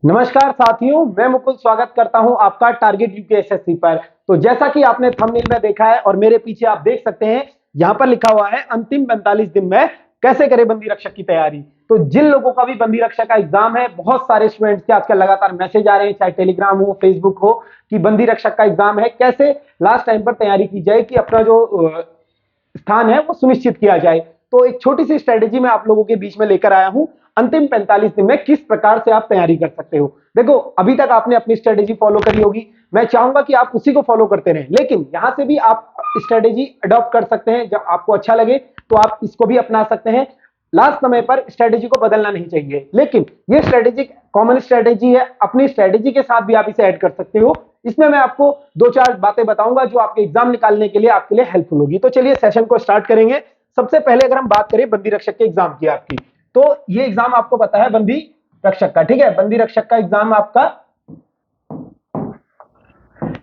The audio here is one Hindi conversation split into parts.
नमस्कार साथियों, मैं मुकुल स्वागत करता हूं आपका टारगेट यूपीएसएससी पर। तो जैसा कि आपने थंबनेल में देखा है और मेरे पीछे आप देख सकते हैं, यहां पर लिखा हुआ है अंतिम 45 दिन में कैसे करें बंदी रक्षक की तैयारी। तो जिन लोगों का भी बंदी रक्षक का एग्जाम है, बहुत सारे स्टूडेंट्स के आजकल लगातार मैसेज आ रहे हैं, चाहे टेलीग्राम हो, फेसबुक हो, कि बंदी रक्षक का एग्जाम है, कैसे लास्ट टाइम पर तैयारी की जाए कि अपना जो स्थान है वो सुनिश्चित किया जाए। तो एक छोटी सी स्ट्रेटेजी मैं आप लोगों के बीच में लेकर आया हूं, अंतिम 45 दिन में किस प्रकार से आप तैयारी कर सकते हो। देखो, अभी तक आपने अपनी स्ट्रेटेजी फॉलो करी होगी, मैं चाहूंगा कि आप उसी को फॉलो करते रहें, लेकिन यहां से भी आप स्ट्रेटेजी अडॉप्ट कर सकते हैं। जब आपको अच्छा लगे तो आप इसको भी अपना सकते हैं। लास्ट समय पर स्ट्रेटेजी को बदलना नहीं चाहिए, लेकिन ये स्ट्रेटेजी कॉमन स्ट्रेटेजी है, अपनी स्ट्रेटेजी के साथ भी आप इसे ऐड कर सकते हो। इसमें मैं आपको दो चार बातें बताऊंगा जो आपके एग्जाम निकालने के लिए आपके लिए हेल्पफुल होगी। तो चलिए सेशन को स्टार्ट करेंगे। सबसे पहले अगर हम बात करें बंदी रक्षक के एग्जाम की आपकी, तो ये एग्जाम आपको पता है बंदी रक्षक का, ठीक है। बंदी रक्षक का एग्जाम आपका,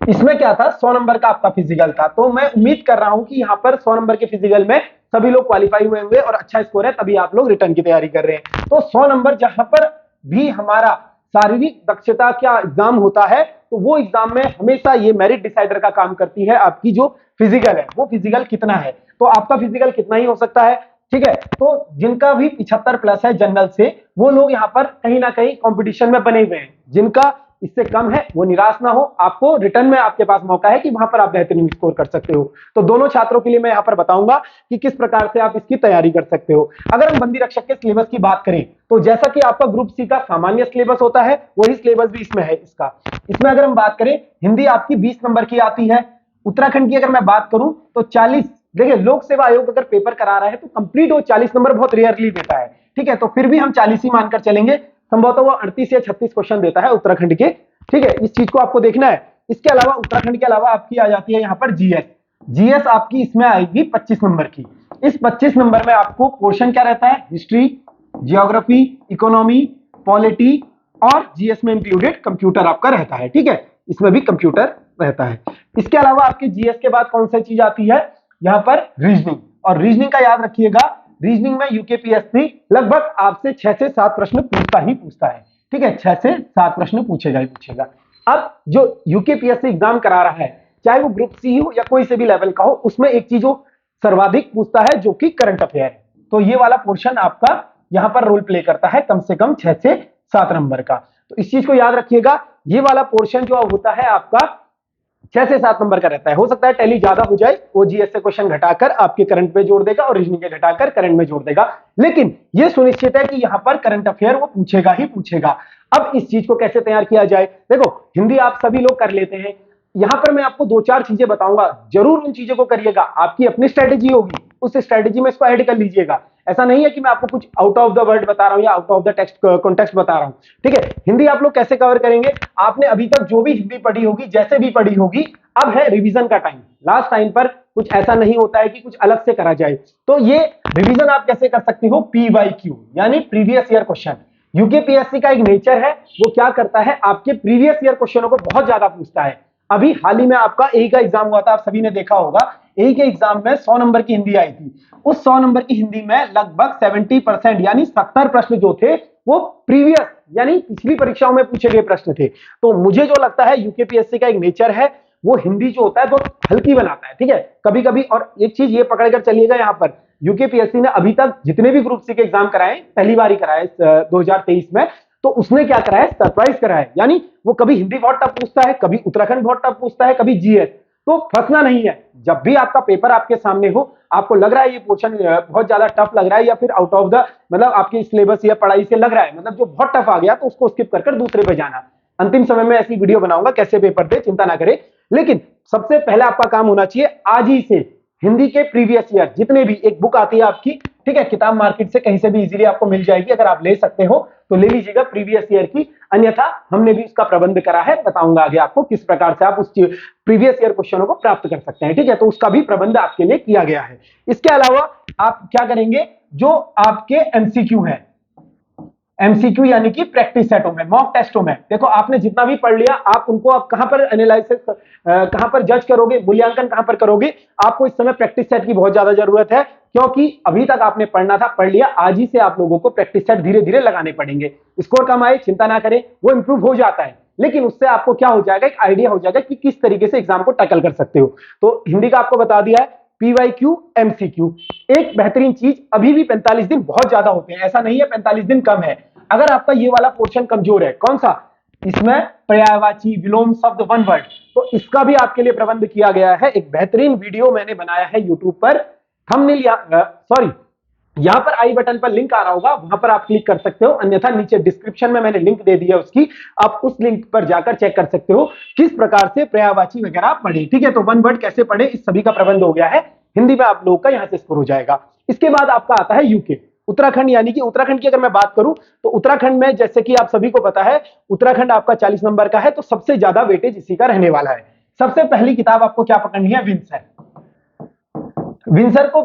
इसमें क्या था, 100 नंबर का आपका फिजिकल था। तो मैं उम्मीद कर रहा हूं कि यहाँ पर 100 नंबर के फिजिकल में सभी लोग क्वालिफाई हुए होंगे और अच्छा स्कोर है, तभी आप लोग रिटर्न की तैयारी कर रहे हैं। तो 100 नंबर जहां पर भी हमारा शारीरिक दक्षता का एग्जाम होता है, तो वो एग्जाम में हमेशा ये मेरिट डिसाइडर का काम करती है, आपकी जो फिजिकल है वो फिजिकल कितना है। तो आपका फिजिकल कितना ही हो सकता है, ठीक है। तो जिनका भी 75 प्लस है जनरल से, वो लोग यहाँ पर कहीं ना कहीं कंपटीशन में बने हुए हैं। जिनका इससे कम है वो निराश ना हो, आपको रिटर्न में आपके पास मौका है कि वहां पर आप बेहतरीन स्कोर कर सकते हो। तो दोनों छात्रों के लिए मैं यहां पर बताऊंगा कि किस प्रकार से आप इसकी तैयारी कर सकते हो। अगर हम बंदी रक्षक के सिलेबस की बात करें, तो जैसा कि आपका ग्रुप सी का सामान्य सिलेबस होता है, वही सिलेबस भी इसमें है इसका। इसमें अगर हम बात करें, हिंदी आपकी 20 नंबर की आती है। उत्तराखंड की अगर मैं बात करूं तो 40। देखिए, लोक सेवा आयोग अगर पेपर करा रहा है तो कंप्लीट वो 40 नंबर बहुत रेयरली देता है, ठीक है। तो फिर भी हम 40 ही मानकर चलेंगे, संभवतः वो 38 या 36 क्वेश्चन देता है उत्तराखंड के, ठीक है। इस चीज को आपको देखना है। इसके अलावा उत्तराखंड के अलावा आपकी आ जाती है यहाँ पर जीएस। जीएस आपकी इसमें आएगी 25 नंबर की। इस 25 नंबर में आपको पोर्शन क्या रहता है, हिस्ट्री, जियोग्राफी, इकोनॉमी, पॉलिटी और जीएस में इंक्लूडेड कंप्यूटर आपका रहता है, ठीक है। इसमें भी कंप्यूटर रहता है। इसके अलावा आपके जीएस के बाद कौन सी चीज आती है, यहाँ पर रीजनिंग। और रीजनिंग का याद रखिएगा, रीजनिंग में यूकेपीएससी लगभग आपसे 6 से 7 प्रश्न पूछता ही पूछता है, ठीक है। 6 से 7 प्रश्न पूछेगा ही पूछेगा। अब जो यूकेपीएससी एग्जाम करा रहा है, चाहे वो ग्रुप सी हो या कोई से भी लेवल का हो, उसमें एक चीज जो सर्वाधिक पूछता है जो कि करंट अफेयर है। तो ये वाला पोर्शन आपका यहां पर रोल प्ले करता है, कम से कम 6 से 7 नंबर का। तो इस चीज को याद रखिएगा, ये वाला पोर्शन जो होता है आपका 6 से 7 नंबर का रहता है। हो सकता है टैली ज्यादा हो जाए, वो जीएस से क्वेश्चन घटाकर आपके करंट में जोड़ देगा और रीजनिंग के घटाकर करंट में जोड़ देगा, लेकिन ये सुनिश्चित है कि यहां पर करंट अफेयर वो पूछेगा ही पूछेगा। अब इस चीज को कैसे तैयार किया जाए, देखो हिंदी आप सभी लोग कर लेते हैं, यहां पर मैं आपको दो चार चीजें बताऊंगा, जरूर उन चीजों को करिएगा। आपकी अपनी स्ट्रेटेजी होगी, उस स्ट्रेटेजी में इसको ऐड कर लीजिएगा। ऐसा नहीं है कि मैं आपको कुछ आउट ऑफ द वर्ड बता रहा हूं या out of the text context बता रहा हूं, ठीक है। हिंदी आप लोग कैसे कवर करेंगे, आपने अभी तक जो भी हिंदी पढ़ी होगी, जैसे भी पढ़ी होगी, अब है रिवीजन का टाइम। लास्ट टाइम पर कुछ ऐसा नहीं होता है कि कुछ अलग से करा जाए। तो ये रिवीजन आप कैसे कर सकते हो, पीवाईक्यू यानी प्रीवियस ईयर क्वेश्चन। यूकेपीएससी का एक नेचर है, वो क्या करता है, आपके प्रीवियस ईयर क्वेश्चनों को बहुत ज्यादा पूछता है। अभी हाल ही में आपका एई का एग्जाम हुआ था, आप सभी ने देखा होगा। एई के एग्जाम में 100 नंबर की हिंदी आई थी। उस 100 नंबर की हिंदी में लगभग 70% यानी 70 प्रश्न जो थे वो प्रीवियस यानी पिछली परीक्षाओं में पूछे गए प्रश्न थे। तो मुझे जो लगता है यूकेपीएससी का एक नेचर है, वो हिंदी जो होता है बहुत हल्की बनाता है, ठीक है। कभी कभी, और एक चीज ये पकड़ कर चलिएगा, यहाँ पर यूकेपीएससी ने अभी तक जितने भी ग्रुप सी के एग्जाम कराए, पहली बार ही कराए 2023 में, तो उसने क्या कराया, सरप्राइज कराया। यानी वो कभी हिंदी बहुत टफ पूछता है, कभी उत्तराखंड बहुत टफ पूछता है, कभी जीएस। तो फंसना नहीं है, जब भी आपका पेपर आपके सामने हो, आपको लग रहा है ये क्वेश्चन बहुत ज्यादा टफ लग रहा है या फिर आउट ऑफ द मतलब आपकी सिलेबस या पढ़ाई से लग रहा है, मतलब जो बहुत टफ आ गया, तो उसको स्किप कर दूसरे पे जाना। अंतिम समय में ऐसी वीडियो बनाऊंगा कैसे पेपर दे, चिंता ना करें। लेकिन सबसे पहले आपका काम होना चाहिए आज ही से हिंदी के प्रीवियस ईयर जितने भी, एक बुक आती है आपकी, ठीक है, किताब मार्केट से कहीं से भी इजीली आपको मिल जाएगी, अगर आप ले सकते हो तो ले लीजिएगा प्रीवियस ईयर की। अन्यथा हमने भी इसका प्रबंध करा है, बताऊंगा आगे आपको किस प्रकार से आप उस प्रीवियस ईयर क्वेश्चनों को प्राप्त कर सकते हैं, ठीक है। तो उसका भी प्रबंध आपके लिए किया गया है। इसके अलावा आप क्या करेंगे, जो आपके एमसीक्यू है, एमसीक्यू यानी कि प्रैक्टिस सेटों में, मॉक टेस्टों में। देखो आपने जितना भी पढ़ लिया, आप उनको अब कहां पर एनालिसिस, कहां पर जज करोगे, मूल्यांकन कहां पर करोगे? आपको इस समय प्रैक्टिस सेट की बहुत ज्यादा जरूरत है, क्योंकि अभी तक आपने पढ़ना था, पढ़ लिया, आज ही से आप लोगों को प्रैक्टिस सेट धीरे धीरे लगाने पड़ेंगे। स्कोर कम आए चिंता ना करें, वो इंप्रूव हो जाता है, लेकिन उससे आपको क्या हो जाएगा, एक आइडिया हो जाएगा कि किस तरीके से एग्जाम को टैकल कर सकते हो। तो हिंदी का आपको बता दिया है, पीवाईक्यू एमसीक्यू। एक बेहतरीन चीज, अभी भी 45 दिन बहुत ज्यादा होते हैं, ऐसा नहीं है 45 दिन कम है। अगर आपका ये वाला पोर्शन कमजोर है, कौन सा, इसमें पर्यायवाची, विलोम शब्द, वन वर्ड, तो इसका भी आपके लिए प्रबंध किया गया है। एक बेहतरीन वीडियो मैंने बनाया है यूट्यूब पर, थंबनेल सॉरी, यहां पर आई बटन पर लिंक आ रहा होगा, वहां पर आप क्लिक कर सकते हो, अन्यथा नीचे डिस्क्रिप्शन में मैंने लिंक दे दिया उसकी, आप उस लिंक पर जाकर चेक कर सकते हो किस प्रकार से पर्यायवाची वगैरह पढ़े। ठीक है, तो वन वर्ड कैसे पढ़े, इस सभी का प्रबंध हो गया है। हिंदी में आप लोगों का यहां से स्कोर हो जाएगा। इसके बाद आपका आता है यूके, उत्तराखंड, यानी कि उत्तराखंड की अगर मैं बात करूं तो उत्तराखंड में, जैसे कि आप सभी को पता है, उत्तराखंड आपका 40 नंबर का है, तो सबसे ज्यादा वेटेज इसी का रहने वाला है। सबसे पहली किताब आपको क्या पकड़नी है, विंसर। विंसर को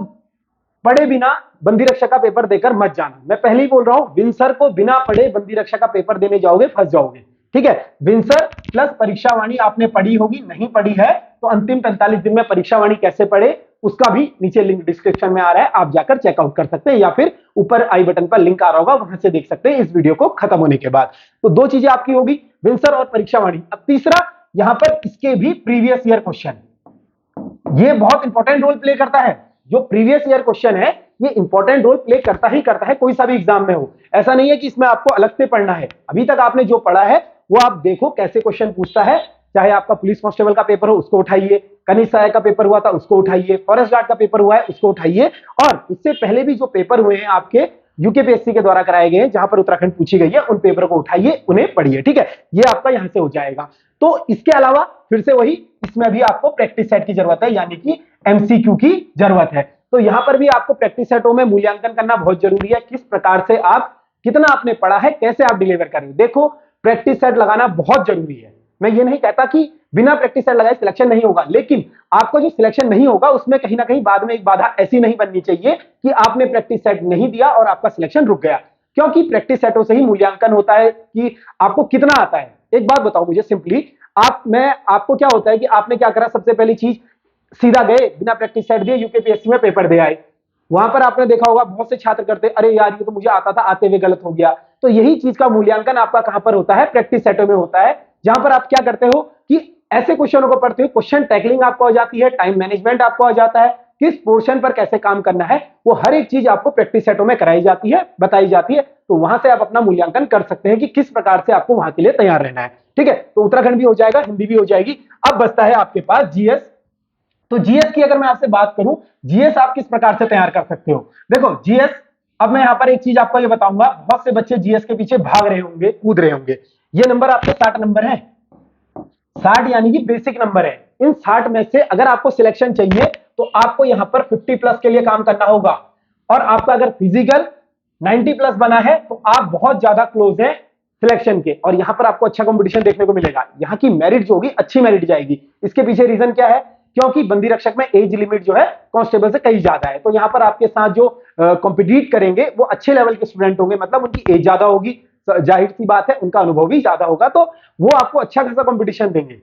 पढ़े बिना बंदी रक्षा का पेपर देकर मत जाना, मैं पहले ही बोल रहा हूं, विंसर को बिना पढ़े बंदी रक्षा का पेपर देने जाओगे फंस जाओगे। ठीक है, विंसर प्लस परीक्षावाणी आपने पढ़ी होगी, नहीं पढ़ी है तो अंतिम 45 दिन में परीक्षावाणी कैसे पढ़े, उसका भी नीचे लिंक डिस्क्रिप्शन में आ रहा है, आप जाकर चेकआउट कर सकते हैं, या फिर ऊपर आई बटन पर लिंक आ रहा होगा, वहां से देख सकते हैं इस वीडियो को खत्म होने के बाद। तो दो चीजें आपकी होगी, विंसर और परीक्षावाणी। अब तीसरा, यहां पर इसके भी प्रीवियस ईयर क्वेश्चन, ये बहुत इंपॉर्टेंट रोल प्ले करता है। जो प्रीवियस ईयर क्वेश्चन है, ये इंपॉर्टेंट रोल प्ले करता ही करता है, कोई सा भी एग्जाम में हो। ऐसा नहीं है कि इसमें आपको अलग से पढ़ना है, अभी तक आपने जो पढ़ा है वो आप देखो कैसे क्वेश्चन पूछता है। चाहे आपका पुलिस कांस्टेबल का पेपर हो, उसको उठाइए, कनिष्ठ सहायक का पेपर हुआ था, उसको उठाइए, फॉरेस्ट गार्ड का पेपर हुआ है, उसको उठाइए, और इससे पहले भी जो पेपर हुए हैं आपके यूकेपीएससी के द्वारा कराए गए हैं, जहां पर उत्तराखंड पूछी गई है, उन पेपर को उठाइए, उन्हें पढ़िए। ठीक है, ये आपका यहां से हो जाएगा। तो इसके अलावा फिर से वही, इसमें भी आपको प्रैक्टिस सेट की जरूरत है, यानी कि एमसीक्यू की जरूरत है। तो यहां पर भी आपको प्रैक्टिस सेटों में मूल्यांकन करना बहुत जरूरी है, किस प्रकार से आप, कितना आपने पढ़ा है, कैसे आप डिलीवर कर रहे हो। देखो, प्रैक्टिस सेट लगाना बहुत जरूरी है। मैं ये नहीं कहता कि बिना प्रैक्टिस सेट लगाए सिलेक्शन नहीं होगा, लेकिन आपको जो सिलेक्शन नहीं होगा उसमें कहीं ना कहीं बाद में एक बाधा ऐसी नहीं बननी चाहिए कि आपने प्रैक्टिस सेट नहीं दिया और आपका सिलेक्शन रुक गया, क्योंकि प्रैक्टिस सेटों से ही मूल्यांकन होता है कि आपको कितना आता है। एक बात बताओ मुझे सिंपली, मैं आपको क्या होता है कि आपने क्या करा, सबसे पहली चीज, सीधा गए बिना प्रैक्टिस सेट दिए यूकेपीएससी में पेपर दे आए। वहां पर आपने देखा होगा बहुत से छात्र करते, अरे यार ये तो मुझे आता था, आते हुए गलत हो गया। तो यही चीज का मूल्यांकन आपका कहां पर होता है, प्रैक्टिस सेटों में होता है, जहां पर आप क्या करते हो कि ऐसे क्वेश्चनों को पढ़ते हो, क्वेश्चन टैकलिंग आपको आ जाती है, टाइम मैनेजमेंट आपको आ जाता है, किस पोर्शन पर कैसे काम करना है, वो हर एक चीज आपको प्रैक्टिस सेटों में कराई जाती है, बताई जाती है। तो वहां से आप अपना मूल्यांकन कर सकते हैं कि किस प्रकार से आपको वहां के लिए तैयार रहना है। ठीक है, तो उत्तराखंड भी हो जाएगा, हिंदी भी हो जाएगी। अब बचता है आपके पास जीएस। तो जीएस की अगर मैं आपसे बात करूं, जीएस आप किस प्रकार से तैयार कर सकते हो। देखो जीएस, अब मैं यहां पर एक चीज आपको ये बताऊंगा, बहुत से बच्चे जीएस के पीछे भाग रहे होंगे, कूद रहे होंगे। ये नंबर आपके 60 नंबर है, 60 यानी कि बेसिक नंबर है। इन 60 में से अगर आपको सिलेक्शन चाहिए तो आपको यहां पर 50 प्लस के लिए काम करना होगा, और आपका अगर फिजिकल 90 प्लस बना है तो आप बहुत ज्यादा क्लोज हैं सिलेक्शन के, और यहां पर आपको अच्छा कंपटीशन देखने को मिलेगा। यहां की मेरिट जो होगी, अच्छी मेरिट जाएगी। इसके पीछे रीजन क्या है, क्योंकि बंदी रक्षक में एज लिमिट जो है कांस्टेबल से कहीं ज्यादा है, तो यहां पर आपके साथ जो कॉम्पिटिट करेंगे वो अच्छे लेवल के स्टूडेंट होंगे, मतलब उनकी एज ज्यादा होगी, जाहिर सी बात है उनका अनुभव भी ज्यादा होगा, तो वो आपको अच्छा खासा कंपटीशन देंगे।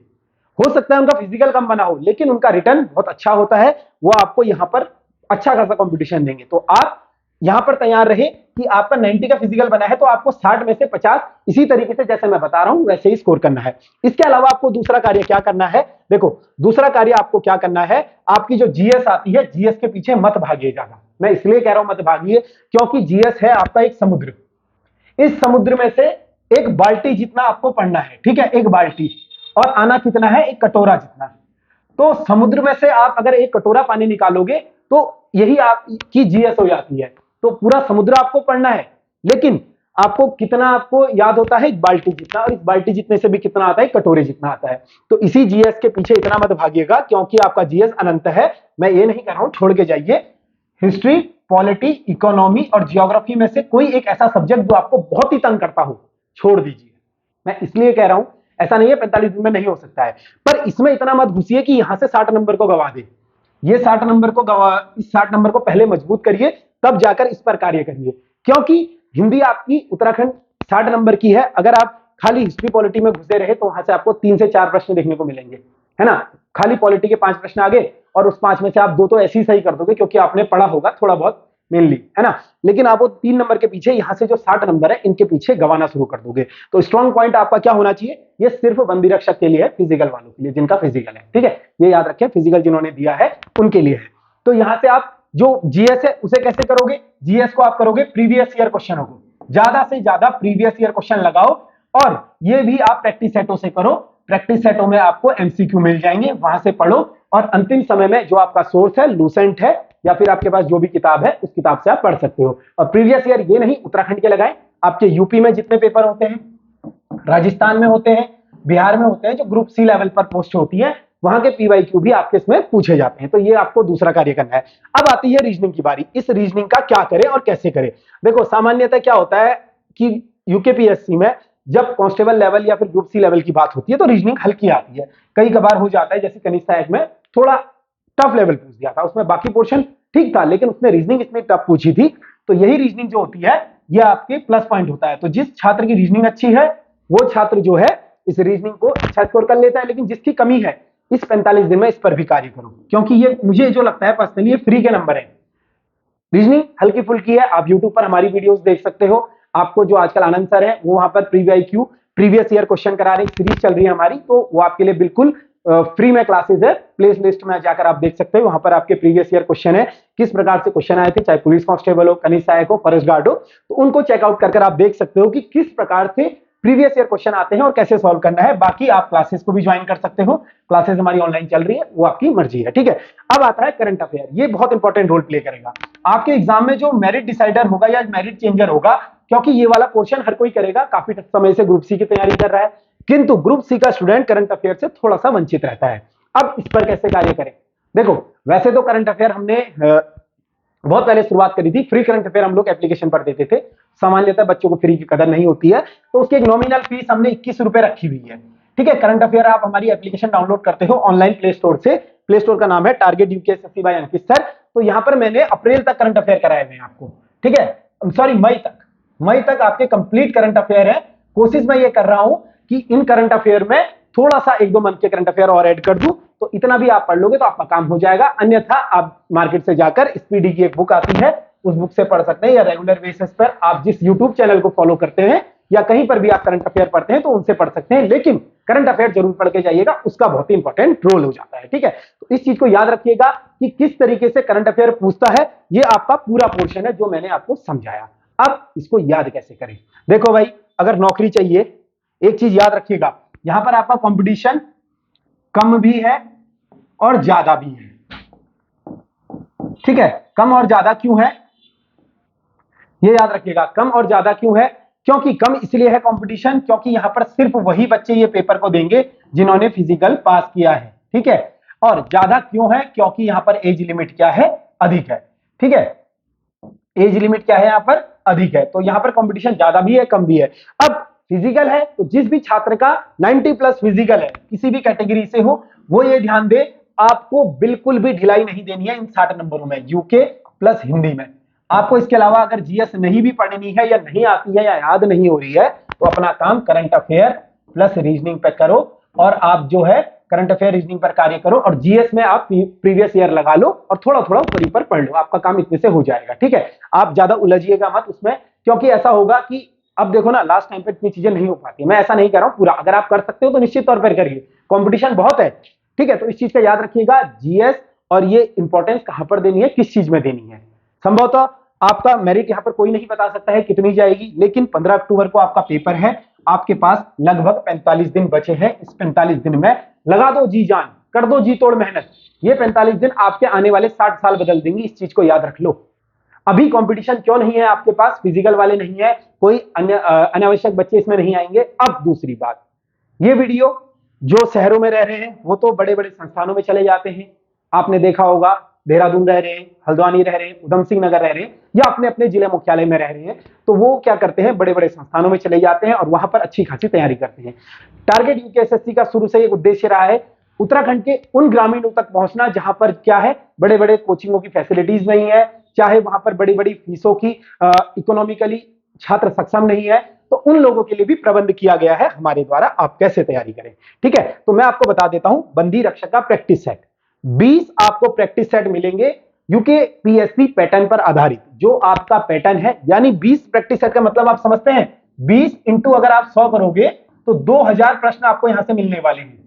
हो सकता है उनका फिजिकल कम बना हो, लेकिन उनका रिटर्न बहुत अच्छा होता है, वो आपको यहां पर अच्छा खासा कंपटीशन देंगे। तो आप यहां पर तैयार रहे कि आपका 90 का फिजिकल बना है तो आपको 60 में से 50 इसी तरीके से जैसे मैं बता रहा हूं वैसे ही स्कोर करना है। इसके अलावा आपको दूसरा कार्य क्या करना है, देखो दूसरा कार्य आपको क्या करना है, आपकी जो जीएस आती है, जीएस के पीछे मत भागिए ज्यादा। मैं इसलिए कह रहा हूं मत भागिए, क्योंकि जीएस है आपका एक समुद्र, इस समुद्र में से एक बाल्टी जितना आपको पढ़ना है। ठीक है, एक बाल्टी, और आना कितना है, एक कटोरा जितना। तो समुद्र में से आप अगर एक कटोरा पानी निकालोगे तो यही आपकी जीएस हो जाती है। तो पूरा समुद्र आपको पढ़ना है, लेकिन आपको कितना आपको याद होता है, एक बाल्टी जितना, और इस बाल्टी जितने से भी कितना आता है, कटोरे जितना आता है। तो इसी जीएस के पीछे इतना मत भागिएगा, क्योंकि आपका जीएस अनंत है। मैं ये नहीं कह रहा हूं छोड़ के जाइए, हिस्ट्री, पॉलिटी, इकोनॉमी और जियोग्राफी में से कोई एक ऐसा सब्जेक्ट जो आपको बहुत ही तंग करता हो, छोड़ दीजिए। मैं इसलिए कह रहा हूं, ऐसा नहीं है 45 दिन में नहीं हो सकता है, पर इसमें इतना मत घुसिए कि यहां से 60 नंबर को गवा दे। ये 60 नंबर को इस 60 नंबर को पहले मजबूत करिए, तब जाकर इस पर कार्य करिए, क्योंकि हिंदी आपकी उत्तराखंड 60 नंबर की है। अगर आप खाली हिस्ट्री पॉलिटी में घुसे रहे तो वहां से आपको 3 से 4 प्रश्न देखने को मिलेंगे, है ना। खाली पॉलिटी के 5 प्रश्न आ गए और उस 5 में से आप 2 तो ऐसे ही सही कर दोगे क्योंकि आपने पढ़ा होगा थोड़ा बहुत मेनली, है ना। लेकिन आप वो 3 नंबर के पीछे यहां से जो 60 नंबर है इनके पीछे गंवाना शुरू कर दोगे। तो स्ट्रॉन्ग पॉइंट आपका क्या होना चाहिए, ये सिर्फ बंदी रक्षक के लिए है, फिजिकल वालों के लिए जिनका फिजिकल है, ठीक है। ये याद रखें, फिजिकल जिन्होंने दिया है उनके लिए है। तो यहां से आप जो जीएस है उसे कैसे करोगे, जीएस को आप करोगे प्रीवियस ईयर क्वेश्चनों को, ज्यादा से ज्यादा प्रीवियस ईयर क्वेश्चन लगाओ और ये भी आप प्रैक्टिस सेटों से करो। प्रैक्टिस सेटों में आपको एमसीक्यू मिल जाएंगे, वहां से पढ़ो और अंतिम समय में जो आपका सोर्स है लूसेंट है या फिर आपके पास जो भी किताब है उस किताब से आप पढ़ सकते हो। और प्रीवियस ईयर ये नहीं उत्तराखंड के लगाएं, आपके यूपी में जितने पेपर होते हैं, राजस्थान में होते हैं, बिहार में होते हैं, जो ग्रुप सी लेवल पर पोस्ट होती है वहां के पीवाईक्यू भी आपके इसमें पूछे जाते हैं। तो ये आपको दूसरा कार्य करना है। अब आती है रीजनिंग की बारी। इस रीजनिंग का क्या करें और कैसे करें। देखो सामान्यतः क्या होता है कि यूकेपीएससी में जब कांस्टेबल लेवल या फिर ग्रुप सी लेवल की बात होती है तो रीजनिंग हल्की आती है। कई कबार हो जाता है, जैसे कनिष्ठ सहायक में थोड़ा टफ लेवल पूछ दिया था, उसमें बाकी पोर्शन ठीक था लेकिन उसने रीजनिंग इतनी टफ पूछी थी। तो यही रीजनिंग जो होती है ये आपके प्लस पॉइंट होता है। तो जिस छात्र की रीजनिंग अच्छी है वो छात्र जो है इस रीजनिंग को अच्छा स्कोर कर लेता है। लेकिन जिसकी कमी है इस 45 दिन में इस पर भी कार्य करो, क्योंकि ये मुझे जो लगता है पर्सनली ये फ्री के नंबर है। रीजनिंग हल्की फुल्की है, आप यूट्यूब पर हमारी वीडियोस देख सकते हो। आपको जो आजकल आनंद सर है वो वहां पर प्रीवीआईक्यू प्रीवियस ईयर क्वेश्चन करा रहे, सीरीज चल रही है हमारी, तो वो आपके लिए बिल्कुल फ्री में क्लासेस है। प्लेस लिस्ट में जाकर आप देख सकते हो, वहां पर आपके प्रीवियस ईयर क्वेश्चन है, किस प्रकार से क्वेश्चन आए थे, चाहे पुलिस कांस्टेबल हो, कनिष्ठ सहायक हो, फॉरेस्ट गार्ड हो, तो उनको चेकआउट कर आप देख सकते हो कि किस प्रकार से प्रीवियस ईयर क्वेश्चन आते हैं और कैसे सॉल्व करना है। बाकी आप क्लासेस को भी ज्वाइन कर सकते हो, क्लासेस हमारी ऑनलाइन चल रही है, वो आपकी मर्जी है, ठीक है। अब आता है करंट अफेयर, ये बहुत इंपॉर्टेंट रोल प्ले करेगा आपके एग्जाम में। जो मेरिट डिसाइडर होगा या मेरिट चेंजर होगा, क्योंकि ये वाला पोर्शन हर कोई करेगा, काफी समय से ग्रुप सी की तैयारी कर रहा है, किंतु ग्रुप सी का स्टूडेंट करंट अफेयर से थोड़ा सा वंचित रहता है। अब इस पर कैसे कार्य करें। देखो वैसे तो करंट अफेयर हमने बहुत पहले शुरुआत करी थी, फ्री करंट अफेयर हम लोग एप्लीकेशन पर देते थे। सामान्यतः बच्चों को फ्री की कदर नहीं होती है, तो उसकी एक नॉमिनल फीस हमने 21 रुपए रखी हुई है, ठीक है। करंट अफेयर आप हमारी एप्लीकेशन डाउनलोड करते हो ऑनलाइन प्ले स्टोर से, प्ले स्टोर का नाम है टारगेट यूकेएसएससी बाय अंकित सर। तो यहां पर मैंने अप्रैल तक करंट अफेयर कराए हुए हैं आपको, ठीक है, सॉरी मई तक आपके कंप्लीट करंट अफेयर है। कोशिश मैं ये कर रहा हूं कि इन करंट अफेयर में थोड़ा सा 1-2 मंथ के करंट अफेयर और ऐड कर दूं, तो इतना भी आप पढ़ लोगे तो आपका काम हो जाएगा। अन्यथा आप मार्केट से जाकर स्पीडी की एक बुक आती है, उस बुक से पढ़ सकते हैं, या रेगुलर बेसिस पर आप जिस यूट्यूब चैनल को फॉलो करते हैं या कहीं पर भी आप करंट अफेयर पढ़ते हैं तो उनसे पढ़ सकते हैं। लेकिन करंट अफेयर जरूर पढ़ के जाइएगा, उसका बहुत ही इंपॉर्टेंट रोल हो जाता है, ठीक है। तो इस चीज को याद रखिएगा कि किस तरीके से करंट अफेयर पूछता है, ये आपका पूरा पोर्शन है जो मैंने आपको समझाया। अब इसको याद कैसे करें। देखो भाई, अगर नौकरी चाहिए, एक चीज याद रखिएगा, यहां पर आपका कंपटीशन कम भी है और ज्यादा भी है, ठीक है। कम और ज्यादा क्यों है ये याद रखिएगा। कम और ज्यादा क्यों है, क्योंकि कम इसलिए है कंपटीशन क्योंकि यहां पर सिर्फ वही बच्चे ये पेपर को देंगे जिन्होंने फिजिकल पास किया है, ठीक है। और ज्यादा क्यों है, क्योंकि यहां पर एज लिमिट क्या है, अधिक है, ठीक है। एज लिमिट क्या है यहां पर, अधिक है, तो यहां पर कंपटीशन ज्यादा भी है कम भी है। अब फिजिकल है तो जिस भी छात्र का 90+ फिजिकल है, किसी भी कैटेगरी से हो, वो ये ध्यान दे आपको बिल्कुल भी ढिलाई नहीं देनी है इन 60 नंबरों में, यूके प्लस हिंदी में। आपको इसके अलावा अगर जीएस नहीं भी पढ़नी है या नहीं आती है या याद नहीं हो रही है तो अपना काम करंट अफेयर प्लस रीजनिंग पे करो, और आप जो है करंट अफेयर रीजनिंग पर कार्य करो, और जीएस में आप प्रीवियस ईयर लगा लो और थोड़ा थोड़ा ऊपर पर पढ़ लो, आपका काम इतने से हो जाएगा, ठीक है। आप ज्यादा उलझिएगा मत उसमें, क्योंकि ऐसा होगा कि अब देखो ना लास्ट टाइम पे इतनी चीजें नहीं हो पाती। मैं ऐसा नहीं कर रहा हूं पूरा, अगर आप कर सकते हो तो निश्चित तौर पर करिए, कंपटीशन बहुत है, ठीक है। तो इस चीज का याद रखिएगा, जीएस और ये इंपॉर्टेंस कहां पर देनी है, किस चीज में देनी है। संभवतः आपका मेरिट यहां पर कोई नहीं बता सकता है कितनी जाएगी, लेकिन 15 अक्टूबर को आपका पेपर है, आपके पास लगभग 45 दिन बचे हैं। इस 45 दिन में लगा दो जी जान, कर दो जी तोड़ मेहनत। ये 45 दिन आपके आने वाले 60 साल बदल देंगे, इस चीज को याद रख लो। अभी कंपटीशन क्यों नहीं है आपके पास, फिजिकल वाले नहीं है, कोई अन्य अनावश्यक बच्चे इसमें नहीं आएंगे। अब दूसरी बात, ये वीडियो जो शहरों में रह रहे हैं वो तो बड़े बड़े संस्थानों में चले जाते हैं, आपने देखा होगा, देहरादून रह रहे हैं, हल्द्वानी रह रहे हैं, उधम सिंह नगर रह रहे हैं, या अपने अपने जिले मुख्यालय में रह रहे हैं, तो वो क्या करते हैं, बड़े बड़े संस्थानों में चले जाते हैं और वहां पर अच्छी खासी तैयारी करते हैं। टारगेट यूकेएसएससी का शुरू से एक उद्देश्य रहा है उत्तराखंड के उन ग्रामीणों तक पहुंचना जहां पर क्या है, बड़े बड़े कोचिंगों की फैसिलिटीज नहीं है, चाहे वहां पर बड़ी बड़ी फीसों की इकोनॉमिकली छात्र सक्षम नहीं है, तो उन लोगों के लिए भी प्रबंध किया गया है हमारे द्वारा, आप कैसे तैयारी करें। ठीक है, तो मैं आपको बता देता हूं बंदी रक्षक का प्रैक्टिस सेट, 20 आपको प्रैक्टिस सेट मिलेंगे यूकेपीएससी पैटर्न पर आधारित। जो आपका पैटर्न है, यानी 20 प्रैक्टिस सेट का मतलब आप समझते हैं, 20 इंटू अगर आप 100 करोगे तो 2000 प्रश्न आपको यहां से मिलने वाले हैं।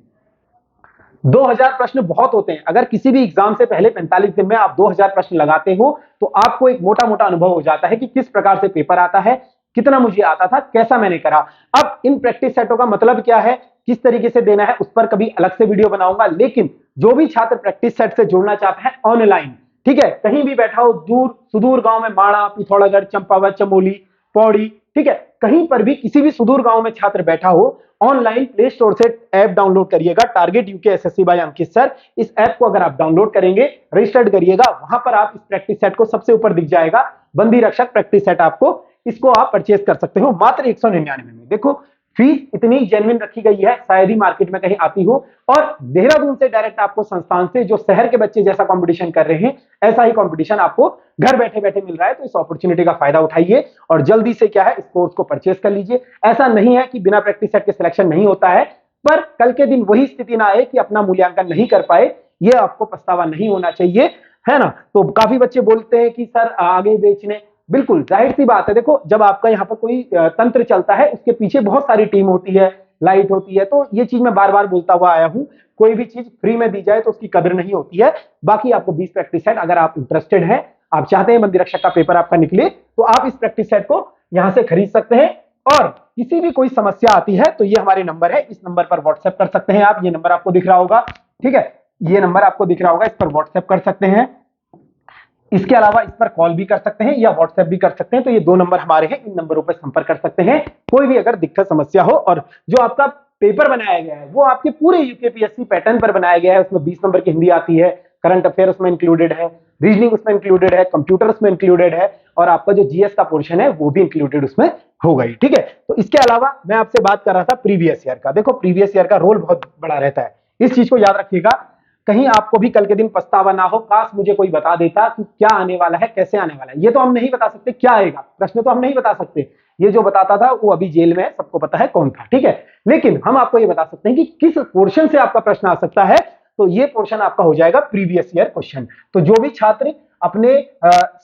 2000 प्रश्न बहुत होते हैं। अगर किसी भी एग्जाम से पहले 45 दिन में आप 2000 प्रश्न लगाते हो तो आपको एक मोटा मोटा अनुभव हो जाता है कि किस प्रकार से पेपर आता है, कितना मुझे आता था, कैसा मैंने करा। अब इन प्रैक्टिस सेटों का मतलब क्या है, किस तरीके से देना है, उस पर कभी अलग से वीडियो बनाऊंगा। लेकिन जो भी छात्र प्रैक्टिस सेट से जुड़ना चाहता है ऑनलाइन, ठीक है, कहीं भी बैठा हो, दूर सुदूर गांव में, माणा, पिथौरागढ़, चंपावत, चमोली, पौड़ी, ठीक है, कहीं पर भी किसी भी सुदूर गांव में छात्र बैठा हो, ऑनलाइन प्ले स्टोर से ऐप डाउनलोड करिएगा, टारगेट यूके एसएससी बाय अंकित सर। इस ऐप को अगर आप डाउनलोड करेंगे, रजिस्टर्ड करिएगा, वहां पर आप इस प्रैक्टिस सेट को सबसे ऊपर दिख जाएगा, बंदी रक्षक प्रैक्टिस सेट, आपको इसको आप परचेज कर सकते हो मात्र 199 में। देखो फीस इतनी जेन्युइन रखी गई है, शायद ही मार्केट में कहीं आती हो। और देहरादून से डायरेक्ट आपको संस्थान से, जो शहर के बच्चे जैसा कंपटीशन कर रहे हैं, ऐसा ही कंपटीशन आपको घर बैठे बैठे मिल रहा है। तो इस अपॉर्चुनिटी का फायदा उठाइए और जल्दी से क्या है, इस कोर्स को परचेस कर लीजिए। ऐसा नहीं है कि बिना प्रैक्टिस सेट के सिलेक्शन नहीं होता है, पर कल के दिन वही स्थिति ना आए कि अपना मूल्यांकन नहीं कर पाए, ये आपको पछतावा नहीं होना चाहिए, है ना। तो काफी बच्चे बोलते हैं कि सर आगे बेचने, बिल्कुल जाहिर सी बात है। देखो जब आपका यहाँ पर कोई तंत्र चलता है, उसके पीछे बहुत सारी टीम होती है, लाइट होती है। तो ये चीज मैं बार बार बोलता हुआ आया हूं, कोई भी चीज फ्री में दी जाए तो उसकी कदर नहीं होती है। बाकी आपको 20 प्रैक्टिस सेट, अगर आप इंटरेस्टेड हैं, आप चाहते हैं बंदी रक्षक का पेपर आपका निकले, तो आप इस प्रैक्टिस सेट को यहां से खरीद सकते हैं। और किसी भी कोई समस्या आती है तो ये हमारे नंबर है, इस नंबर पर व्हाट्सएप कर सकते हैं आप। ये नंबर आपको दिख रहा होगा, ठीक है, ये नंबर आपको दिख रहा होगा, इस पर व्हाट्सएप कर सकते हैं। इसके अलावा इस पर कॉल भी कर सकते हैं या व्हाट्सएप भी कर सकते हैं। तो ये 2 नंबर हमारे हैं, इन नंबरों पर संपर्क कर सकते हैं कोई भी अगर दिक्कत समस्या हो। और जो आपका पेपर बनाया गया है वो आपके पूरे यूकेपीएससी पैटर्न पर बनाया गया है। उसमें 20 नंबर की हिंदी आती है, करंट अफेयर उसमें इंक्लूडेड है, रीजनिंग उसमें इंक्लूडेड है, कंप्यूटर उसमें इंक्लूडेड है, और आपका जो जीएस का पोर्शन है वो भी इंक्लूडेड उसमें होगा ही। ठीक है, तो इसके अलावा मैं आपसे बात कर रहा था प्रीवियस ईयर का। देखो प्रीवियस ईयर का रोल बहुत बड़ा रहता है, इस चीज को याद रखिएगा। कहीं आपको भी कल के दिन पछतावा ना हो, काश मुझे कोई बता देता कि क्या आने वाला है, कैसे आने वाला है। ये तो हम नहीं बता सकते क्या आएगा, प्रश्न तो हम नहीं बता सकते। ये जो बताता था वो अभी जेल में है, सबको पता है कौन था, ठीक है। लेकिन हम आपको ये बता सकते हैं कि किस पोर्शन से आपका प्रश्न आ सकता है। तो ये पोर्शन आपका हो जाएगा प्रीवियस ईयर क्वेश्चन। तो जो भी छात्र अपने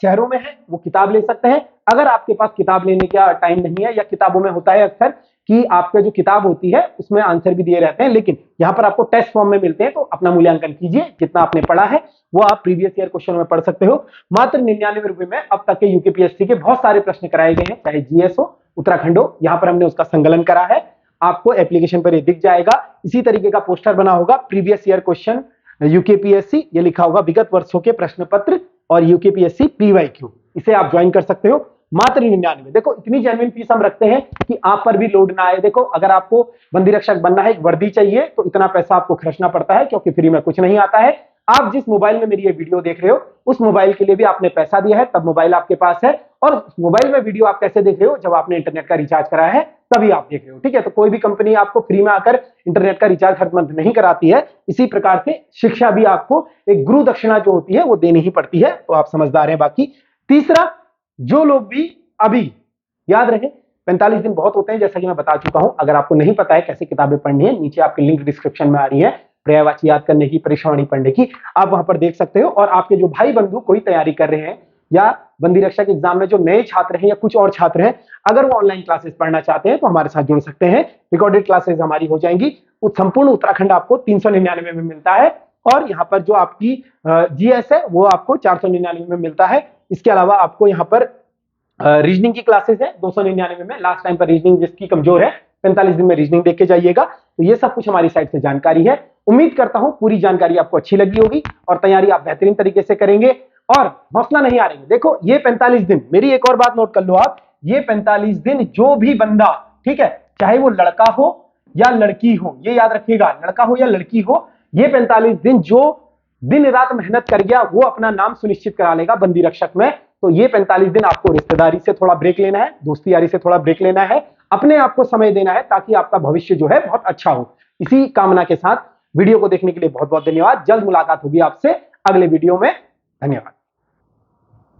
शहरों में है वो किताब ले सकते हैं। अगर आपके पास किताब लेने का टाइम नहीं है, या किताबों में होता है अक्सर कि आपके जो किताब होती है उसमें आंसर भी दिए रहते हैं, लेकिन यहाँ पर आपको टेस्ट फॉर्म में मिलते हैं, तो अपना मूल्यांकन कीजिए, जितना आपने पढ़ा है वो आप प्रीवियस ईयर क्वेश्चन में पढ़ सकते हो। मात्र 99 रुपए में अब तक के यूकेपीएससी के बहुत सारे प्रश्न कराए गए हैं, चाहे जीएस हो, उत्तराखंड हो, यहाँ पर हमने उसका संकलन करा है। आपको एप्लीकेशन पर ये दिख जाएगा। इसी तरीके का पोस्टर बना होगा, प्रीवियस ईयर क्वेश्चन यूकेपीएससी, ये लिखा होगा विगत वर्षों के प्रश्न पत्र और यूकेपीएससी पीवाईक्यू, इसे आप ज्वाइन कर सकते हो मात्र 99। देखो इतनी जेन्युइन फीस हम रखते हैं कि आप पर भी लोड ना आए। देखो अगर आपको बंदी रक्षक बनना है, एक वर्दी चाहिए, तो इतना पैसा आपको खर्चना पड़ता है, क्योंकि फ्री में कुछ नहीं आता है। आप जिस मोबाइल में मेरी ये वीडियो देख रहे हो, उस मोबाइल के लिए भी आपने पैसा दिया है, तब मोबाइल आपके पास है। और मोबाइल में वीडियो आप कैसे देख रहे हो, जब आपने इंटरनेट का रिचार्ज कराया है तभी आप देख रहे हो, ठीक है। तो कोई भी कंपनी आपको फ्री में आकर इंटरनेट का रिचार्ज हर मंथ नहीं कराती है। इसी प्रकार से शिक्षा भी आपको एक गुरु दक्षिणा जो होती है वो देनी ही पड़ती है। तो आप समझदार हैं। बाकी तीसरा, जो लोग भी अभी, याद रहे 45 दिन बहुत होते हैं, जैसा कि मैं बता चुका हूं। अगर आपको नहीं पता है कैसे किताबें पढ़नी है, नीचे आपकी लिंक डिस्क्रिप्शन में आ रही है, पर्यायवाची याद करने की, परिश्रवणी पढ़ने की, आप वहां पर देख सकते हो। और आपके जो भाई बंधु कोई तैयारी कर रहे हैं, या बंदी रक्षक एग्जाम में जो नए छात्र हैं या कुछ और छात्र हैं, अगर वो ऑनलाइन क्लासेस पढ़ना चाहते हैं तो हमारे साथ जुड़ सकते हैं। रिकॉर्डेड क्लासेस हमारी हो जाएंगी। संपूर्ण उत्तराखंड आपको 399 में मिलता है, और यहाँ पर जो आपकी जीएस है वो आपको 499 में मिलता है। इसके अलावा आपको यहाँ पर रीजनिंग की क्लासेस है 299 में। लास्ट टाइम पर रीजनिंग जिसकी कमजोर है, 45 दिन में रीजनिंग देख के जाइएगा। तो ये सब कुछ हमारी साइड से जानकारी है। उम्मीद करता हूं पूरी जानकारी आपको अच्छी लगी होगी और तैयारी आप बेहतरीन तरीके से करेंगे और हौसला नहीं हारेंगे। देखो ये 45 दिन, मेरी एक और बात नोट कर लो आप, ये 45 दिन जो भी बंदा, ठीक है, चाहे वो लड़का हो या लड़की हो, ये याद रखिएगा, लड़का हो या लड़की हो, ये 45 दिन जो दिन रात मेहनत कर गया वो अपना नाम सुनिश्चित करा लेगा बंदी रक्षक में। तो ये 45 दिन आपको रिश्तेदारी से थोड़ा ब्रेक लेना है, दोस्ती यारी से थोड़ा ब्रेक लेना है, अपने आप को समय देना है, ताकि आपका भविष्य जो है बहुत अच्छा हो। इसी कामना के साथ वीडियो को देखने के लिए बहुत बहुत धन्यवाद। जल्द मुलाकात होगी आपसे अगले वीडियो में। धन्यवाद।